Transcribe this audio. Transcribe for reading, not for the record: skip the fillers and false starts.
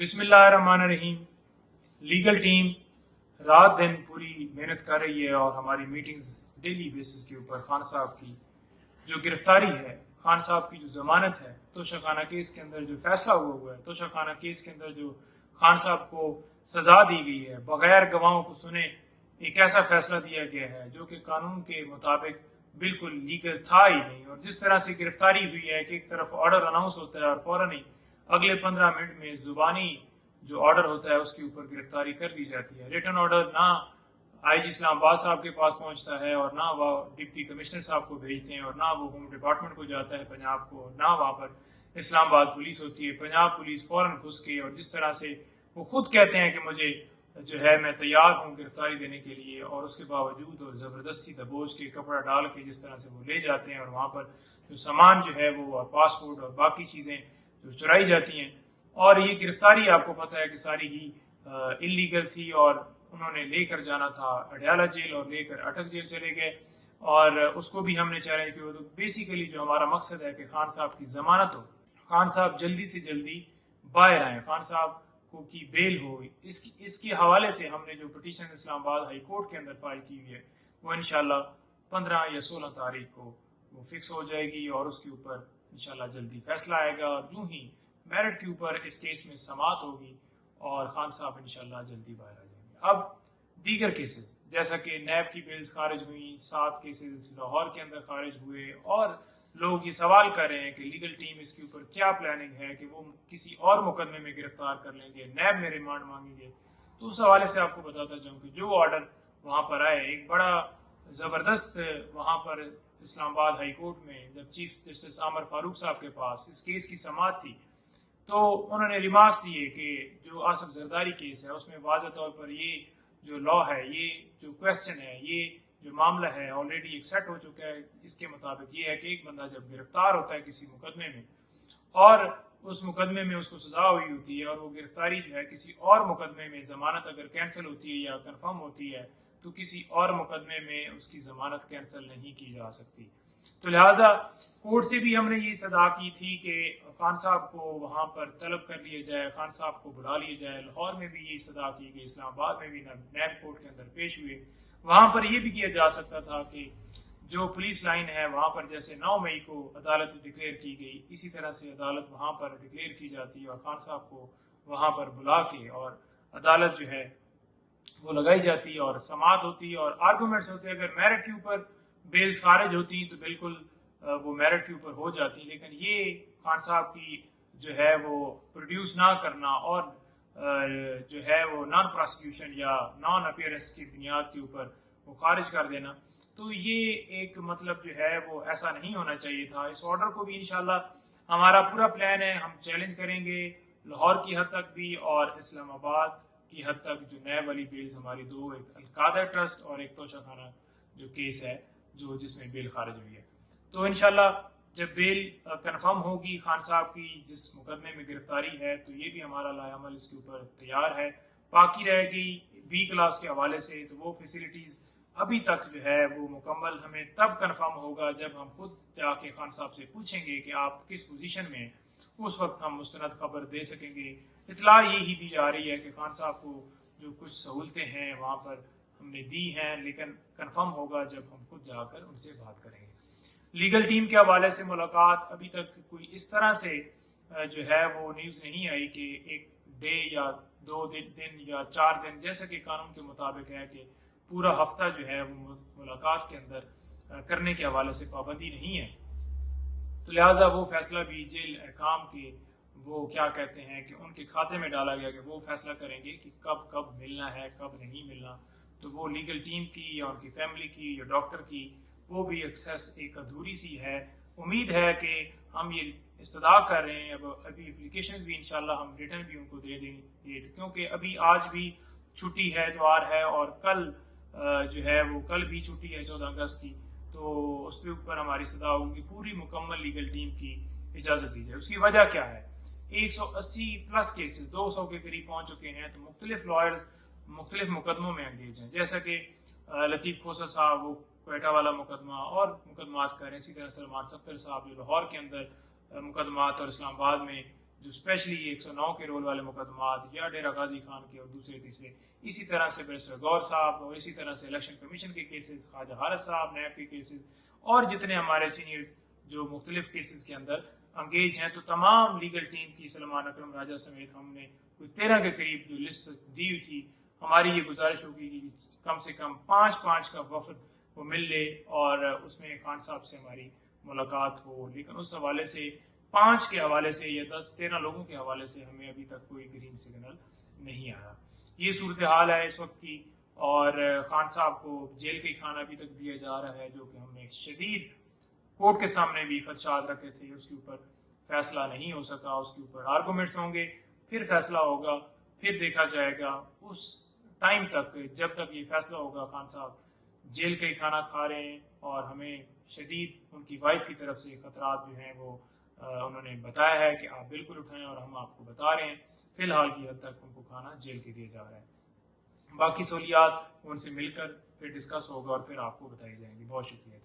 बिस्मिल्लाहिर्रहमानिर्रहीम। Legal team रात दिन पूरी मेहनत कर रही है और हमारी मीटिंग्स डेली बेसिस के ऊपर खान साहब की जो गिरफ्तारी है, खान साहब की जो जमानत है, तोशाखाना केस के अंदर जो फैसला हुआ है, तोशाखाना केस के अंदर जो खान साहब को सजा दी गई है, बगैर गवाहों को सुने एक ऐसा फैसला दिया गया है जो कि कानून के मुताबिक बिल्कुल लीगल था ही नहीं। और जिस तरह से गिरफ्तारी हुई है कि एक तरफ ऑर्डर अनाउंस होता है और फौरन ही अगले 15 मिनट में जुबानी जो ऑर्डर होता है उसके ऊपर गिरफ्तारी कर दी जाती है। रिटन ऑर्डर ना आईजी इस्लामाबाद साहब के पास पहुंचता है और ना वो डिप्टी कमिश्नर साहब को भेजते हैं और ना वो होम डिपार्टमेंट को जाता है पंजाब को, ना वहां पर इस्लामाबाद पुलिस होती है। पंजाब पुलिस फौरन घुस के और जिस तरह से वो खुद कहते हैं कि मुझे जो है मैं तैयार हूँ गिरफ्तारी देने के लिए, और उसके बावजूद और ज़बरदस्ती दबोच के कपड़ा डाल के जिस तरह से वो ले जाते हैं और वहाँ पर जो सामान जो है वो पासपोर्ट और बाकी चीज़ें जो चुराई जाती हैं। और ये गिरफ्तारी आपको पता है कि सारी ही इलीगल थी और उन्होंने लेकर जाना था अडयाला जेल और लेकर अटक जेल चले गए। और उसको भी हमने चैलेंज किया। तो बेसिकली जो हमारा मकसद है कि खान साहब की जमानत हो, खान साहब जल्दी से जल्दी बाहर आए, खान साहब को की बेल हो। इसके हवाले से हमने जो पिटीशन इस्लामाबाद हाई कोर्ट के अंदर फाइल की हुई है वो इंशाल्लाह 15 या 16 तारीख को वो फिक्स हो जाएगी और उसके ऊपर इंशाल्लाह जल्दी फैसला आएगा। और यूं ही मेरिट के ऊपर इस केस में समाअत होगी और खान साहब इंशाल्लाह जल्दी बाहर आ जाएंगे। अब दीगर केसेस जैसा कि नैब की बिल्स खारिज हुई, 7 केसेस लाहौर के अंदर खारिज हुए और लोग ये सवाल कर रहे हैं कि लीगल टीम इसके ऊपर क्या प्लानिंग है कि वो किसी और मुकदमे में गिरफ्तार कर लेंगे, नैब में रिमांड मांगेंगे। तो उस हवाले से आपको बताता जाऊं कि जो ऑर्डर वहां पर आए, एक बड़ा जबरदस्त वहां पर इस्लामाबाद हाई कोर्ट में जब चीफ जस्टिस आमर फारूक साहब के पास इस केस की समाअत थी तो उन्होंने रिमार्क्स दिए कि जो आसफ जरदारी केस है उसमें वाज़ह तौर पर ये जो लॉ है, ये जो क्वेश्चन है, ये जो मामला है ऑलरेडी एक्सेप्ट हो चुका है। इसके मुताबिक ये है कि एक बंदा जब गिरफ्तार होता है किसी मुकदमे में और उस मुकदमे में उसको सजा हुई होती है और वो गिरफ्तारी जो है किसी और मुकदमे में जमानत अगर कैंसिल होती है या कंफर्म होती है तो किसी और मुकदमे में उसकी जमानत कैंसिल नहीं की जा सकती। तो लिहाजा कोर्ट से भी हमने ये सदा की थी कि खान साहब को वहां पर तलब कर लिया जाए, खान साहब को बुला लिया जाए। लाहौर में भी ये सदा की गई, इस्लामाबाद में भी नैब कोर्ट के अंदर पेश हुए। वहां पर यह भी किया जा सकता था कि जो पुलिस लाइन है वहां पर जैसे 9 मई को अदालत डिक्लेयर की गई, इसी तरह से अदालत वहां पर डिक्लेयर की जाती और खान साहब को वहां पर बुला के और अदालत जो है वो लगाई जाती और समाअत होती और आर्गूमेंट्स होते। अगर मेरिट के ऊपर बेल्स खारिज होती तो बिल्कुल वो मेरिट के ऊपर हो जाती, लेकिन ये खान साहब की जो है वो प्रोड्यूस ना करना और जो है वो नॉन प्रोसिक्यूशन या नॉन अपीयरेंस की बुनियाद के ऊपर वो खारिज कर देना, तो ये एक मतलब जो है वो ऐसा नहीं होना चाहिए था। इस ऑर्डर को भी इंशाल्लाह हमारा पूरा प्लान है, हम चैलेंज करेंगे लाहौर की हद तक भी और इस्लामाबाद की हद तक। जो नैब वाली बेल्स हमारी दो, एक अलकादा ट्रस्ट और एक तोशाखाना जो केस है जो जिसमें बेल खारिज हुई है, तो इंशाल्लाह जब बेल कंफर्म होगी खान साहब की जिस मुकदमे में गिरफ्तारी है तो ये भी हमारा लायामल इसके ऊपर तैयार है। बाकी रह गई बी क्लास के हवाले से तो वो फैसिलिटीज अभी तक जो है वो मुकम्मल हमें तब कंफर्म होगा जब हम खुद जाके खान साहब से पूछेंगे कि आप किस पोजीशन में, उस वक्त हम मुस्तनद खबर दे सकेंगे। इतला यही दी जा रही है कि खान साहब को जो कुछ सहूलतें हैं वहाँ पर हमने दी हैं, लेकिन कंफर्म होगा जब हम खुद जाकर उनसे बात करेंगे। लीगल टीम के हवाले से मुलाकात अभी तक कोई इस तरह से जो है वो न्यूज़ नहीं आई कि एक डे या 2 दिन या 4 दिन जैसा कि कानून के मुताबिक है कि पूरा हफ्ता जो है वो मुलाकात के अंदर करने के हवाले से पाबंदी नहीं है। तो लिहाजा वो फैसला भी जेल अहकाम के वो क्या कहते हैं कि उनके खाते में डाला गया कि वो फैसला करेंगे कि कब कब मिलना है कब नहीं मिलना। तो वो लीगल टीम की या उनकी फैमिली की या डॉक्टर की वो भी एक्सेस एक अधूरी सी है। उम्मीद है कि हम ये इस्तदा कर रहे हैं, अब अभी एप्लीकेशन भी इंशाल्लाह हम रिटर्न भी उनको दे देंगे क्योंकि अभी आज भी छुट्टी है, इतवार है और कल जो है वो कल भी छुट्टी है 14 अगस्त की। तो उस पर ऊपर हमारी इस्तदा होगी पूरी मुकम्मल लीगल टीम की इजाज़त दी जाए। उसकी वजह क्या है, 180 प्लस केसेस 200 के करीब पहुंच चुके हैं, तो मुख्तलिफ लॉयर्स मुख्तलिफ मुकदमों में एंगेज हैं। जैसा कि लतीफ़ खोसा साहब वो क्वेटा वाला मुकदमा और मुकदमात कर रहे हैं, इसी तरह सलमान सफ्तर साहब जो लाहौर के अंदर मुकदमात और इस्लामाबाद में جو اسپیشلی 109 کے رول والے مقدمات یا ڈیرہ غازی خان کے اور دوسرے تیسرے، اسی طرح سے بیرسٹر غور صاحب اور اسی طرح سے الیکشن کمیشن کے کیسز، خواجہ حارث صاحب نیب کے کیسز، اور جتنے ہمارے سینئرز جو مختلف کیسز کے اندر انگیج ہیں، تو تمام لیگل ٹیم کی سلمان اکرم راجہ سمیت ہم نے کوئی 13 کے قریب جو لسٹ دی ہوئی تھی، ہماری یہ گزارش ہوگی کہ کم سے کم 5 کا وفد وہ مل لے اور اس میں خان صاحب سے ہماری ملاقات ہو. لیکن اس حوالے سے 5 کے حوالے سے یا 10-13 لوگوں کے حوالے سے ہمیں ابھی تک کوئی گرین سگنل نہیں آیا. یہ صورتحال ہے اس وقت کی، اور خان صاحب کو جیل کا ہی کھانا ابھی تک دیا جا رہا ہے، جو کہ ہم نے شدید کورٹ کے سامنے بھی خدشات رکھے تھے. اس کے اوپر فیصلہ نہیں ہو سکا، اس کے اوپر آرگومنٹس ہوں گے، پھر فیصلہ ہوگا، پھر دیکھا جائے گا. اس ٹائم تک جب تک یہ فیصلہ ہوگا، خان صاحب جیل کا ہی کھانا کھا رہے ہیں، اور ہمیں شدید ان کی وائف کی طرف سے خطرات جو ہیں وہ انہوں نے بتایا ہے کہ آپ بالکل اٹھائیں، اور ہم آپ کو بتا رہے ہیں فی الحال کی حد تک ان کو کھانا جیل کے دیا جا رہا ہے. باقی سہولیات ان سے مل کر پھر ڈسکس ہوگا اور پھر آپ کو بتائی جائیں گی. بہت شکریہ.